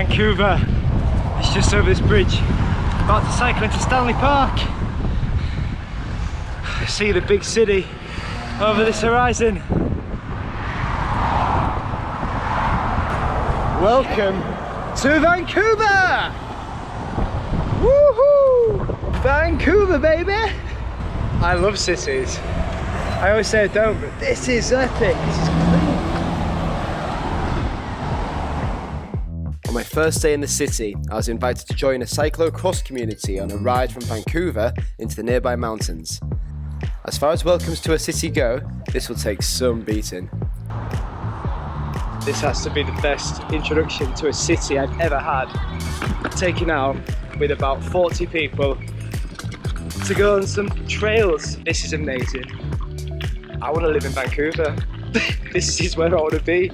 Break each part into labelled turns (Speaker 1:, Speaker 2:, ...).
Speaker 1: Vancouver. It's just over this bridge. About to cycle into Stanley Park. I see the big city over this horizon. Welcome to Vancouver! Woohoo! Vancouver, baby! I love cities. I always say I don't, but this is epic. This is clean.
Speaker 2: On my first day in the city, I was invited to join a cyclo-cross community on a ride from Vancouver into the nearby mountains. As far as welcomes to a city go, this will take some beating.
Speaker 1: This has to be the best introduction to a city I've ever had. Taken out with about 40 people to go on some trails. This is amazing. I want to live in Vancouver. This is where I want to be.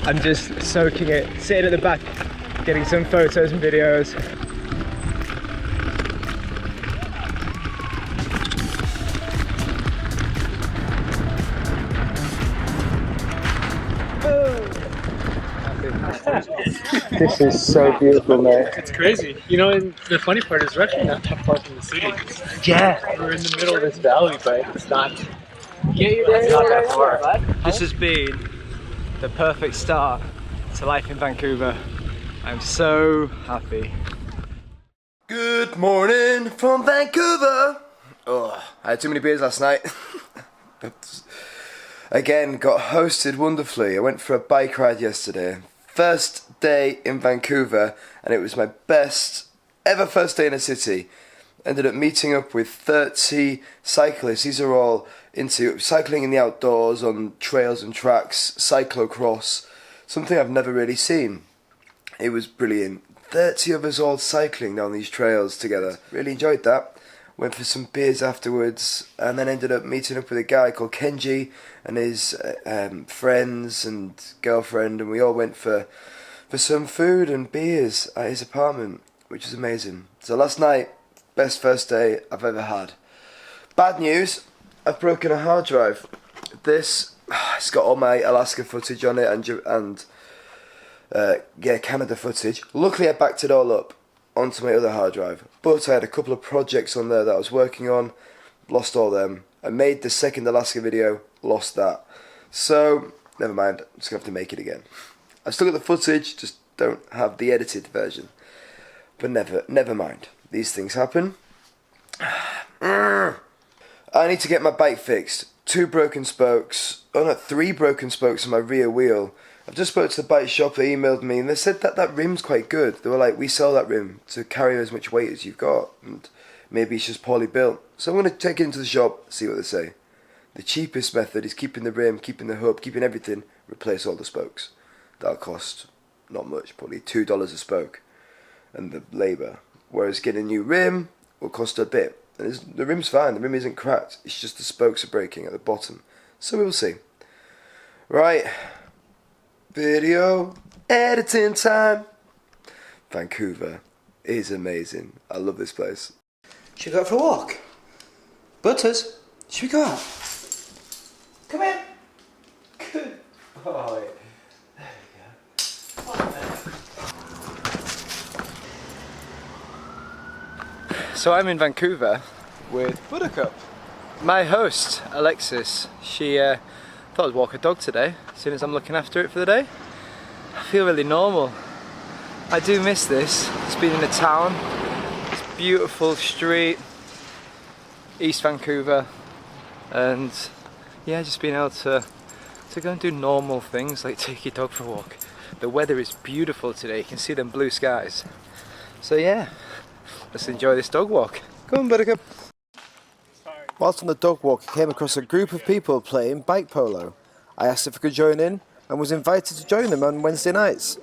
Speaker 1: I'm just soaking it, sitting at the back, getting some photos and videos. This is so beautiful, mate.
Speaker 3: It's crazy. You know, and the funny part is we're actually not that far from the city.
Speaker 1: Yeah.
Speaker 3: We're in the middle of this valley, but it's not. It's not that far.
Speaker 1: This has been the perfect start to life in Vancouver. I'm so happy.
Speaker 2: Good morning from Vancouver! Oh, I had too many beers last night. Again, got hosted wonderfully. I went for a bike ride yesterday. First day in Vancouver, and it was my best ever first day in a city. Ended up meeting up with 30 cyclists. These are all into cycling in the outdoors on trails and tracks, cyclocross, something I've never really seen. It was brilliant. 30 of us all cycling down these trails together. Really enjoyed that. Went for some beers afterwards, and then ended up meeting up with a guy called Kenji and his friends and girlfriend, and we all went for some food and beers at his apartment, which was amazing. So last night, best first day I've ever had. Bad news, I've broken a hard drive. This, it's got all my Alaska footage on it and Canada footage. Luckily I backed it all up onto my other hard drive, but I had a couple of projects on there that I was working on, lost all them. I made the second Alaska video, lost that. So, never mind, I'm just going to have to make it again. I still got the footage, just don't have the edited version. But never mind, these things happen. I need to get my bike fixed. 2 broken spokes, 3 broken spokes on my rear wheel. I've just spoke to the bike shop, they emailed me, and they said that rim's quite good. They were like, we sell that rim to carry as much weight as you've got, and maybe it's just poorly built. So I'm going to take it into the shop, see what they say. The cheapest method is keeping the rim, keeping the hub, keeping everything, replace all the spokes. That'll cost not much, probably $2 a spoke, and the labour. Whereas getting a new rim will cost a bit. And the rim's fine, the rim isn't cracked, it's just the spokes are breaking at the bottom. So we'll see. Right. Video editing time. Vancouver is amazing. I love this place.
Speaker 4: Should we go out for a walk? Butters, should we go out? Come in. Good boy. There we go.
Speaker 1: So I'm in Vancouver with Buttercup. My host, Alexis, she thought I'd walk a dog today, as soon as I'm looking after it for the day. I feel really normal. I do miss this. It's been in a town, this beautiful street, East Vancouver, and yeah, just being able to go and do normal things like take your dog for a walk. The weather is beautiful today, you can see them blue skies. So yeah, let's enjoy this dog walk. Come on, Buttercup.
Speaker 2: Whilst on the dog walk, I came across a group of people playing bike polo. I asked if I could join in and was invited to join them on Wednesday nights.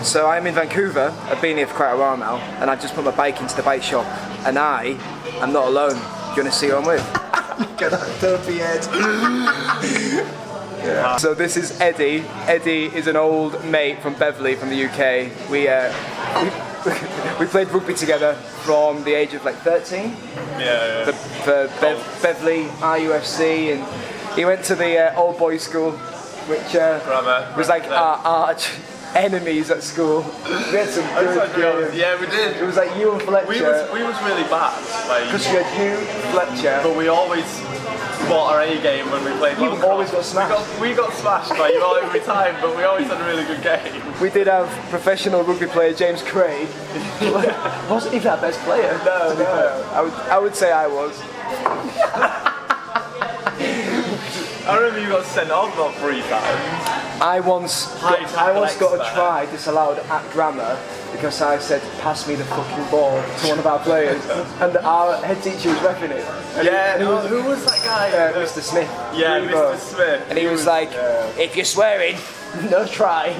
Speaker 1: So I'm in Vancouver, I've been here for quite a while now, and I've just put my bike into the bike shop, and I am not alone. Do you want to see who I'm with?
Speaker 2: Look at that dopey head.
Speaker 1: Yeah. So this is Eddie. Eddie is an old mate from Beverley from the UK. we played rugby together from the age of like 13.
Speaker 5: Yeah.
Speaker 1: For Beverley RUFC, and he went to the old boys school, which was like our arch enemies at school. We had some good games.
Speaker 5: Yeah, we did.
Speaker 1: It was like you and Fletcher.
Speaker 5: We was really bad.
Speaker 1: Because you had you, Fletcher.
Speaker 5: But we always fought our A game when we played.
Speaker 1: You always got smashed.
Speaker 5: We got smashed by you all every time, but we always had a really good game.
Speaker 1: We did have professional rugby player James Craig. Wasn't even our best player. No. I would say I was.
Speaker 5: I remember you got sent off about 3 times.
Speaker 1: I once got a try disallowed at grammar because I said, pass me the fucking ball to one of our players, and our head teacher was reffing it. And
Speaker 5: who was that guy?
Speaker 1: Mr. Smith.
Speaker 5: Yeah, Mr. Smith.
Speaker 1: And he was like, if you're swearing, no try.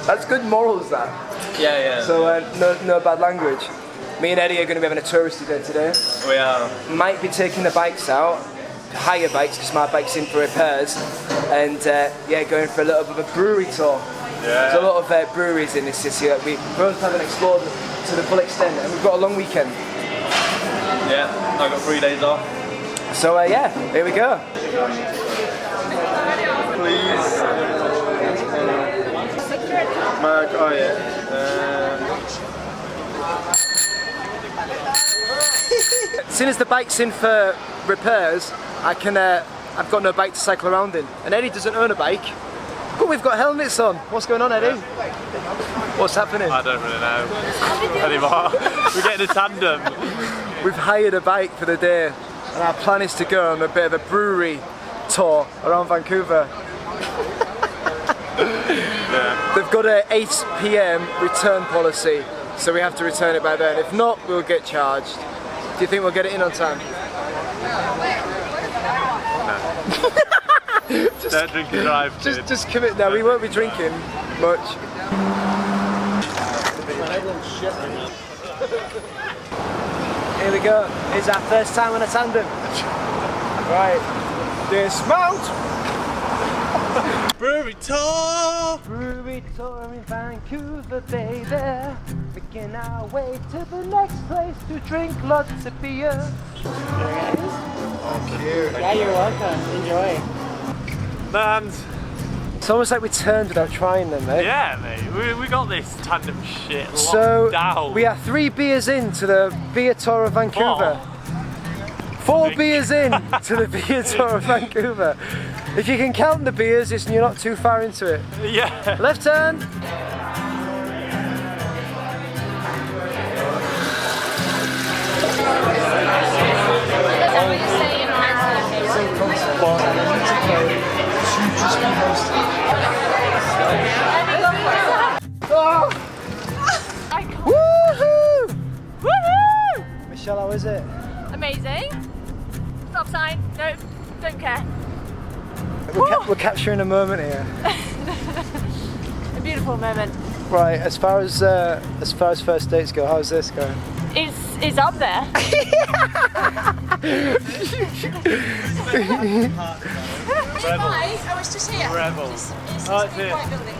Speaker 1: That's good morals, that.
Speaker 5: Yeah.
Speaker 1: So no bad language. Me and Eddie are going to be having a touristy day today.
Speaker 5: We are.
Speaker 1: Might be taking the bikes out, hire bikes because my bike's in for repairs, and going for a little bit of a brewery tour.
Speaker 5: Yeah.
Speaker 1: There's a lot of breweries in this city that we both haven't explored to the full extent, and we've got a long weekend.
Speaker 5: Yeah, I've got 3 days off.
Speaker 1: So here we go.
Speaker 5: Please. Mark, oh yeah.
Speaker 1: As soon as the bike's in for repairs, I've got no bike to cycle around in. And Eddie doesn't own a bike, but we've got helmets on. What's going on, Eddie? What's happening?
Speaker 5: I don't really know anymore. We're getting a tandem.
Speaker 1: We've hired a bike for the day, and our plan is to go on a bit of a brewery tour around Vancouver. They've got a 8 PM return policy, so we have to return it by then. If not, we'll get charged. Do you think we'll get it in on time?
Speaker 5: Don't drink and drive, kid.
Speaker 1: Just commit now, we won't be drinking much. Here we go, it's our first time on a tandem. Right, dismount!
Speaker 5: Brewery tour!
Speaker 1: Brewery tour in Vancouver, baby. Making our way to the next place to drink lots of beer.
Speaker 3: Yeah, you're welcome. Enjoy.
Speaker 5: And
Speaker 1: It's almost like we turned without trying them, mate.
Speaker 5: yeah, mate, we got this tandem shit locked
Speaker 1: So
Speaker 5: down.
Speaker 1: we are 3 beers into the beer tour of Vancouver. 4 beers in to the beer tour of Vancouver. If you can count the beers, you're not too far into it.
Speaker 5: Yeah.
Speaker 1: Left turn. Woohoo!
Speaker 6: Woohoo!
Speaker 1: Michelle, how is it?
Speaker 6: Amazing. Stop sign. No, don't care.
Speaker 1: We're capturing a moment here.
Speaker 6: A beautiful moment.
Speaker 1: Right, as far as first dates go, how's this going?
Speaker 6: It's up there.
Speaker 7: Hi, I was just here.
Speaker 5: Rebel.
Speaker 7: It's
Speaker 5: Oh,
Speaker 7: this
Speaker 5: it's
Speaker 7: big
Speaker 5: here.
Speaker 7: white building.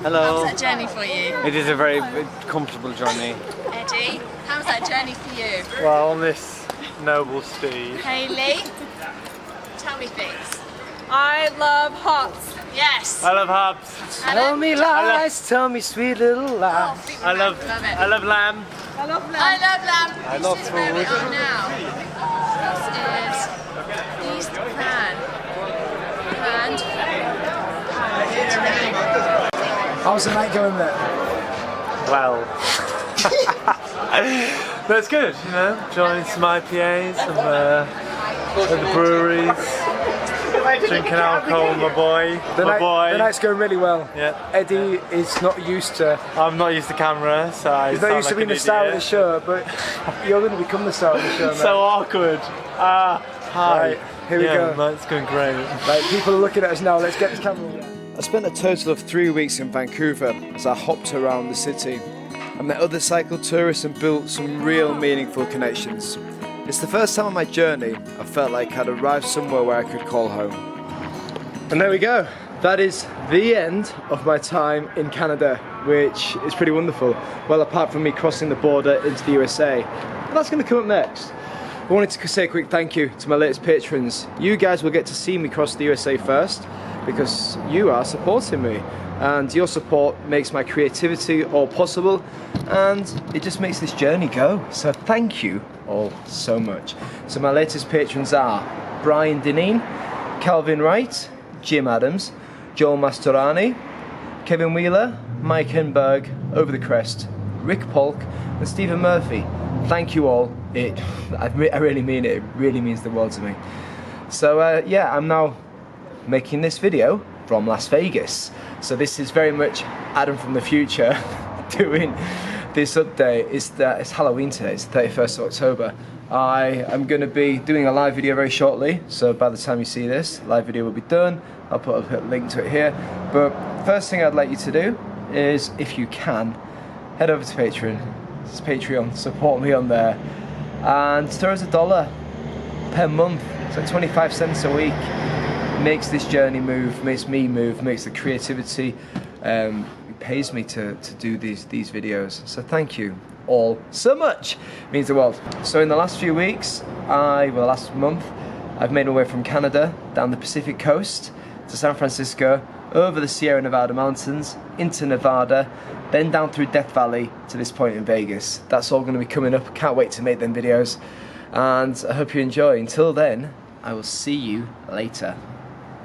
Speaker 5: Hello.
Speaker 7: How's that journey for you?
Speaker 5: It is a very comfortable journey.
Speaker 7: Eddie, how's that journey for you?
Speaker 5: Well, on this noble steed.
Speaker 7: Hayley, tell me things.
Speaker 6: I love hops.
Speaker 7: Yes.
Speaker 5: I love hubs.
Speaker 1: Tell me lies, tell me sweet little
Speaker 7: Oh,
Speaker 1: lies.
Speaker 7: Fleetwood
Speaker 5: I
Speaker 7: Mac,
Speaker 5: love
Speaker 7: it.
Speaker 5: I love lamb.
Speaker 6: I love lamb.
Speaker 7: I love lamb.
Speaker 5: I love
Speaker 7: This is where we
Speaker 5: food.
Speaker 7: are now. This is East Pan.
Speaker 1: How's the night going there?
Speaker 5: Well. But it's good, you know, enjoying some IPAs and at the breweries. Drinking alcohol with my boy.
Speaker 1: The night's going really well.
Speaker 5: Yeah.
Speaker 1: Eddie is not used to.
Speaker 5: I'm not used to camera, so I
Speaker 1: He's not
Speaker 5: sound
Speaker 1: used to
Speaker 5: like
Speaker 1: being
Speaker 5: an
Speaker 1: the star of the
Speaker 5: idiot.
Speaker 1: show, but you're going to become the star of the show, mate.
Speaker 5: So awkward. Hi.
Speaker 1: Right, here we go.
Speaker 5: It's going great.
Speaker 1: Right, people are looking at us now. Let's get this camera. I spent a total of 3 weeks in Vancouver as I hopped around the city. I met other cycle tourists and built some real meaningful connections. It's the first time on my journey I felt like I'd arrived somewhere where I could call home. And there we go, that is the end of my time in Canada, which is pretty wonderful. Well, apart from me crossing the border into the USA. But that's going to come up next. I wanted to say a quick thank you to my latest patrons. You guys will get to see me cross the USA first because you are supporting me. And your support makes my creativity all possible, and it just makes this journey go. So thank you all so much. So my latest patrons are Brian Dineen, Calvin Wright, Jim Adams, Joel Mastorani, Kevin Wheeler, Mike Henberg, Over the Crest, Rick Polk, and Stephen Murphy. Thank you all. I really mean it. It really means the world to me. So yeah, I'm now making this video from Las Vegas. So this is very much Adam from the future doing this update. It's Halloween today. It's the 31st of October. I am going to be doing a live video very shortly. So by the time you see this, live video will be done. I'll put a link to it here. But first thing I'd like you to do is, if you can, head over to Patreon. It's Patreon. Support me on there. And throw us $1 per month. It's like 25 cents a week. Makes this journey move, makes me move, makes the creativity, it pays me to do these videos. So thank you all so much. It means the world. So in the last few weeks, last month, I've made my way from Canada down the Pacific coast to San Francisco, over the Sierra Nevada mountains, into Nevada, then down through Death Valley to this point in Vegas. That's all going to be coming up. Can't wait to make them videos, and I hope you enjoy. Until then, I will see you later.